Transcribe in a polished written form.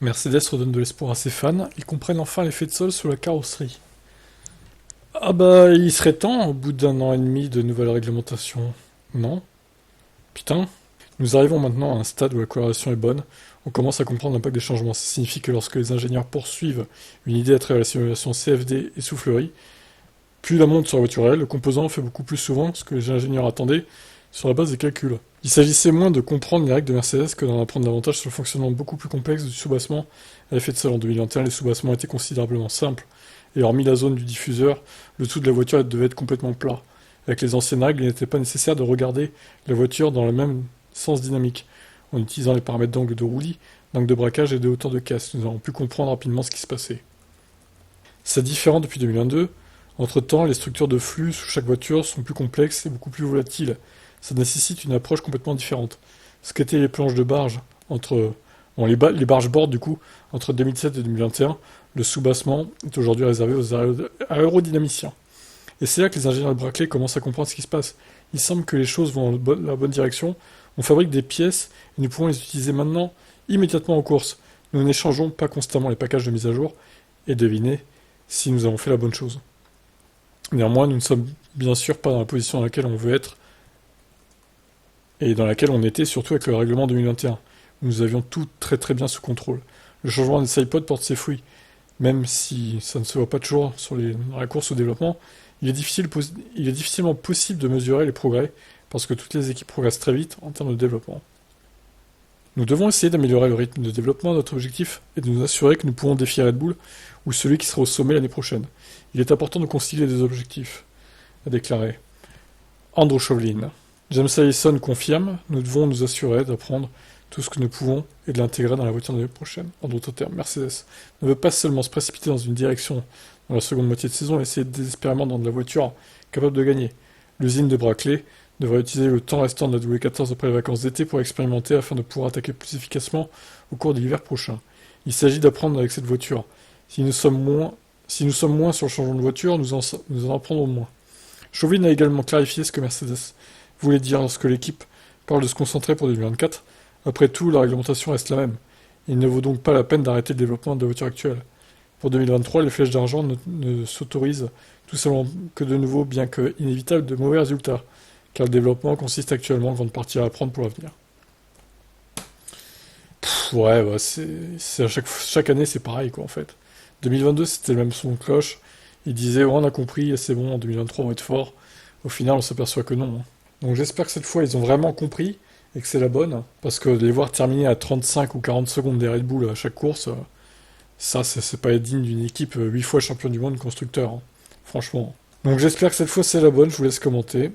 Mercedes redonne de l'espoir à ses fans, ils comprennent enfin l'effet de sol sous la carrosserie. Ah bah, il serait temps, au bout d'un an et demi de nouvelles réglementations. Non? Putain. Nous arrivons maintenant à un stade où la corrélation est bonne, on commence à comprendre l'impact des changements. Ça signifie que lorsque les ingénieurs poursuivent une idée à travers la simulation CFD et soufflerie, plus la monte sur la voiture réelle, le composant fait beaucoup plus souvent ce que les ingénieurs attendaient sur la base des calculs. Il s'agissait moins de comprendre les règles de Mercedes que d'en apprendre davantage sur le fonctionnement beaucoup plus complexe du soubassement à effet de sol. En 2021, les soubassements étaient considérablement simples, et hormis la zone du diffuseur, le tout de la voiture devait être complètement plat. Avec les anciennes règles, il n'était pas nécessaire de regarder la voiture dans le même sens dynamique. En utilisant les paramètres d'angle de roulis, d'angle de braquage et de hauteur de casse, nous avons pu comprendre rapidement ce qui se passait. C'est différent depuis 2022. Entre-temps, les structures de flux sous chaque voiture sont plus complexes et beaucoup plus volatiles. Ça nécessite une approche complètement différente. Ce qu'étaient les planches de barge entre les barges board du coup entre 2007 et 2021, le soubassement est aujourd'hui réservé aux aérodynamiciens. Et c'est là que les ingénieurs de Brackley commencent à comprendre ce qui se passe. Il semble que les choses vont dans la bonne direction. On fabrique des pièces et nous pouvons les utiliser maintenant, immédiatement en course. Nous n'échangeons pas constamment les packages de mise à jour et devinez si nous avons fait la bonne chose. Néanmoins, nous ne sommes bien sûr pas dans la position dans laquelle on veut être et dans laquelle on était surtout avec le règlement 2021. Nous avions tout très très bien sous contrôle. Le changement des SidePod porte ses fruits. Même si ça ne se voit pas toujours dans la course au développement, il est difficilement possible de mesurer les progrès parce que toutes les équipes progressent très vite en termes de développement. Nous devons essayer d'améliorer le rythme de développement. Notre objectif est de nous assurer que nous pourrons défier Red Bull ou celui qui sera au sommet l'année prochaine. Il est important de concilier les objectifs, a déclaré Andrew Chauvelin. James Allison confirme, nous devons nous assurer d'apprendre tout ce que nous pouvons et de l'intégrer dans la voiture de l'année prochaine. En d'autres termes, Mercedes ne veut pas seulement se précipiter dans une direction dans la seconde moitié de saison et essayer désespérément dans de la voiture capable de gagner. L'usine de Brackley devrait utiliser le temps restant de la W14 après les vacances d'été pour expérimenter afin de pouvoir attaquer plus efficacement au cours de l'hiver prochain. Il s'agit d'apprendre avec cette voiture. Si nous sommes moins sur le changement de voiture, nous en apprendrons moins. Chauvin a également clarifié ce que Mercedes voulait dire lorsque l'équipe parle de se concentrer pour 2024. Après tout, la réglementation reste la même. Il ne vaut donc pas la peine d'arrêter le développement de la voiture actuelle. Pour 2023, les flèches d'argent ne s'autorisent tout simplement que de nouveau, bien que inévitable, de mauvais résultats, car le développement consiste actuellement en grande partie à apprendre pour l'avenir. Ouais, bah c'est chaque année c'est pareil quoi en fait. 2022 c'était le même son de cloche. Ils disaient oh, on a compris, c'est bon, en 2023 on va être fort. Au final on s'aperçoit que non. Donc j'espère que cette fois ils ont vraiment compris et que c'est la bonne. Parce que de les voir terminer à 35 ou 40 secondes des Red Bull à chaque course, ça c'est pas digne d'une équipe 8 fois champion du monde constructeur. Franchement. Donc j'espère que cette fois c'est la bonne, je vous laisse commenter.